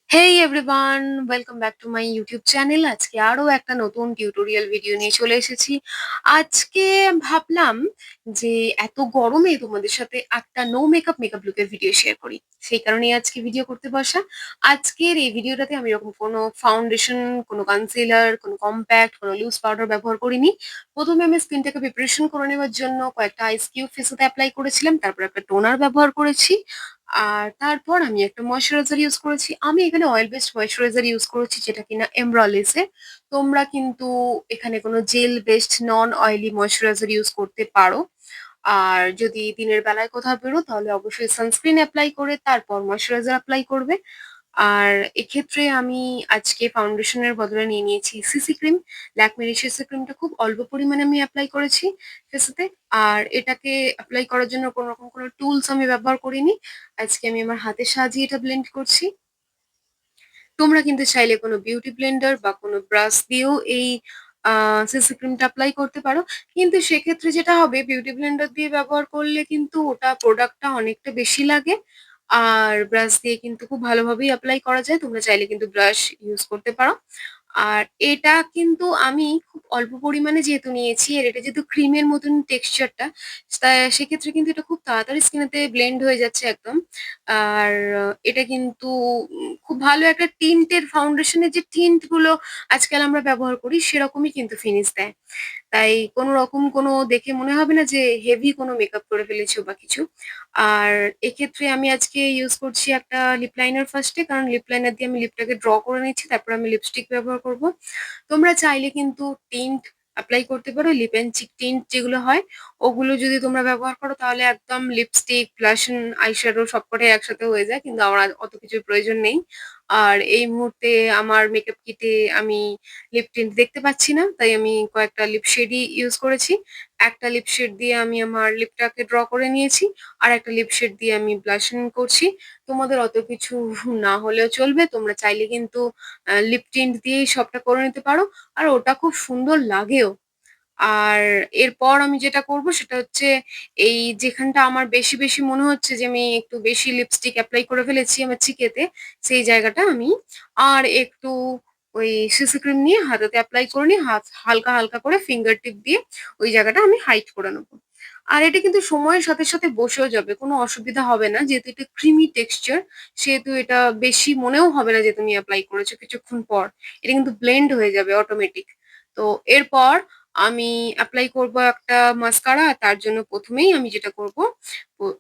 Hey everyone! Welcome back to my YouTube channel. আজকে আরো একটা নতুন টিউটোরিয়াল ভিডিও নিয়ে চলে এসেছি। আজকে ভাবলাম যে এত গরমে তোমাদের সাথে একটা নো মেকআপ লুকের ভিডিও শেয়ার করি। সেই কারণেই আজকে ভিডিও করতে বসা। আজকের এই ভিডিওটাতে আমি এরকম কোনো ফাউন্ডেশন, কোনো কনসিলার, কোনো কম্প্যাক্ট, কোনো লুজ পাউডার ব্যবহার করিনি। প্রথমে আমি স্কিনটাকে প্রিপারেশন করে নেওয়ার জন্য কয়েকটা আইস কিউব ফেসেতে অ্যাপ্লাই করেছিলাম। তারপর একটা টোনার ব্যবহার করেছি। আর তারপর আমি একটা ময়েশ্চারাইজার ইউজ করেছি। আমি এখানে অয়েল বেসড ময়েশ্চারাইজার ইউজ করেছি যেটা কিনা এমব্রলিস এর। তোমরা কিন্তু এখানে কোনো জেল বেসড নন অয়েলি ময়েশ্চারাইজার ইউজ করতে পারো। আর যদি দিনের বেলায় কোথাও বেরো তাহলে অবশ্যই সানস্ক্রিন অ্যাপ্লাই করে তারপর ময়েশ্চারাইজার অ্যাপ্লাই করবে। আর এক্ষেত্রে আমি আজকে ফাউন্ডেশনের বদলে নিয়ে নিয়েছি সিসি ক্রিম। ল্যাকমের এই সিসি ক্রিমটা খুব অল্প পরিমাণে আমি অ্যাপ্লাই করেছি ফেসেতে। আর এটাকে অ্যাপ্লাই করার জন্য কোনো রকম কোনো টুলস আমি ব্যবহার করিনি। আজকে আমি আমার হাতের সাহায্যে এটা ব্লেন্ড করছি। তোমরা কিন্তু চাইলে কোনো বিউটি ব্লেন্ডার বা কোনো ব্রাশ দিয়েও এই সিসি ক্রিমটা অ্যাপ্লাই করতে পারো। কিন্তু সেক্ষেত্রে যেটা হবে বিউটি ব্লেন্ডার দিয়ে ব্যবহার করলে কিন্তু ওটা প্রোডাক্টটা অনেকটা বেশি লাগে। আর ব্রাশ দিয়ে কিন্তু খুব ভালোভাবেই অ্যাপ্লাই করা যায়। তোমরা চাইলে কিন্তু ব্রাশ ইউজ করতে পারো। আর এটা কিন্তু আমি খুব অল্প পরিমাণে যেহেতু নিয়েছি আর এটা যেহেতু ক্রিমের মতন টেক্সচারটা, সেক্ষেত্রে কিন্তু এটা খুব তাড়াতাড়ি স্কিনেতে ব্লেন্ড হয়ে যাচ্ছে একদম। আর এটা কিন্তু খুব ভালো একটা টিন্টের ফাউন্ডেশনের যে টিন্ট গুলো আজকাল আমরা ব্যবহার করি সেরকমই কিন্তু ফিনিশ দেয়। তাই কোনো রকম কোনো দেখে মনে হবে না যে হেভি কোনো মেকআপ করে ফেলেছো বা কিছু। আর এক্ষেত্রে আমি আজকে ইউজ করছি একটা লিপ লাইনার ফার্স্টে, কারণ লিপ লাইনার দিয়ে আমি লিপটাকে ড্র করে নিচ্ছি, তারপর আমি লিপস্টিক ব্যবহার করব। তোমরা চাইলে কিন্তু টিন্ট অ্যাপ্লাই করতে পারো। লিপ অ্যান্ড চিক টিন্ট যেগুলো হয় ওগুলো যদি তোমরা ব্যবহার করো তাহলে একদম লিপস্টিক, ব্লাশ, আইশ্যাডো সবকটাই একসাথে হয়ে যায়, কিন্তু আমার আর অত কিছুর প্রয়োজন নেই। আর এই মুহূর্তে আমার মেকআপ কিটে আমি লিপ টিন্ট দেখতে পাচ্ছি না, তাই আমি কয়েকটা লিপ শেডই ইউজ করেছি। একটা লিপ শেড দিয়ে আমি আমার লিপটাকে ড্র করে নিয়েছি। আর একটা লিপ শেড দিয়ে আমি ব্লাশিং করছি। তোমাদের অত কিছু না হলেও চলবে, তোমরা চাইলে কিন্তু লিপ টিন্ট দিয়েই সবটা করে নিতে পারো। আর ওটা খুব সুন্দর লাগেও। আর এরপর আমি যেটা করব সেটা হচ্ছে এই যেখানটা আমার বেশি মনে হচ্ছে যে আমি একটু বেশি লিপস্টিক অ্যাপ্লাই করে ফেলেছি আমার চিকেতে, সেই জায়গাটা আমি আর একটু ওই সিসি ক্রিম নিয়ে হাতেতে অ্যাপ্লাই করে নিয়ে হাত হালকা করে ফিঙ্গার টিপ দিয়ে ওই জায়গাটা আমি হাইড করে নেবো। আর এটা কিন্তু সময়ের সাথে বসেও যাবে, কোনো অসুবিধা হবে না, যেহেতু এটা ক্রিমি টেক্সচার। সেহেতু এটা বেশি মনেও হবে না যে তুমি অ্যাপ্লাই করেছো। কিছুক্ষণ পর এটা কিন্তু ব্লেন্ড হয়ে যাবে অটোমেটিক। তো এরপর আমি অ্যাপ্লাই করব একটা মাস্কারা। তার জন্য প্রথমেই আমি যেটা করব,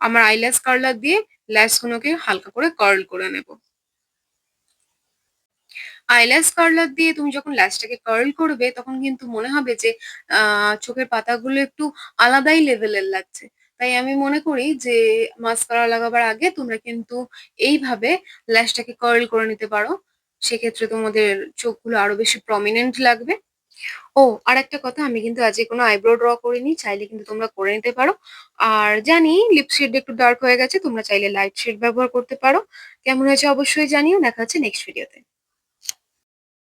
আমার আইল্যাশ কার্লার দিয়ে ল্যাশ গুলোকে হালকা করে কার্ল করে নেব। আইল্যাশ কার্লার দিয়ে তুমি যখন ল্যাশটাকে কার্ল করবে তখন কিন্তু মনে হবে যে চোখের পাতাগুলো একটু আলাদাই লেভেলের লাগছে। তাই আমি মনে করি যে মাস্কারা লাগাবার আগে তোমরা কিন্তু এইভাবে ল্যাশটাকে কার্ল করে নিতে পারো। সেক্ষেত্রে তোমাদের চোখগুলো আরো বেশি প্রমিনেন্ট লাগবে। ও, আরেকটা কথা, আমি কিন্তু আজকে কোনো আইব্রো ড্র করিনি, চাইলে কিন্তু তোমরা করে নিতে পারো। আর জানি লিপ শেড একটু ডার্ক হয়ে গেছে, তোমরা চাইলে লাইট শেড ব্যবহার করতে পারো। কেমন হয়েছে অবশ্যই জানিও। দেখা হচ্ছে নেক্সট ভিডিওতে।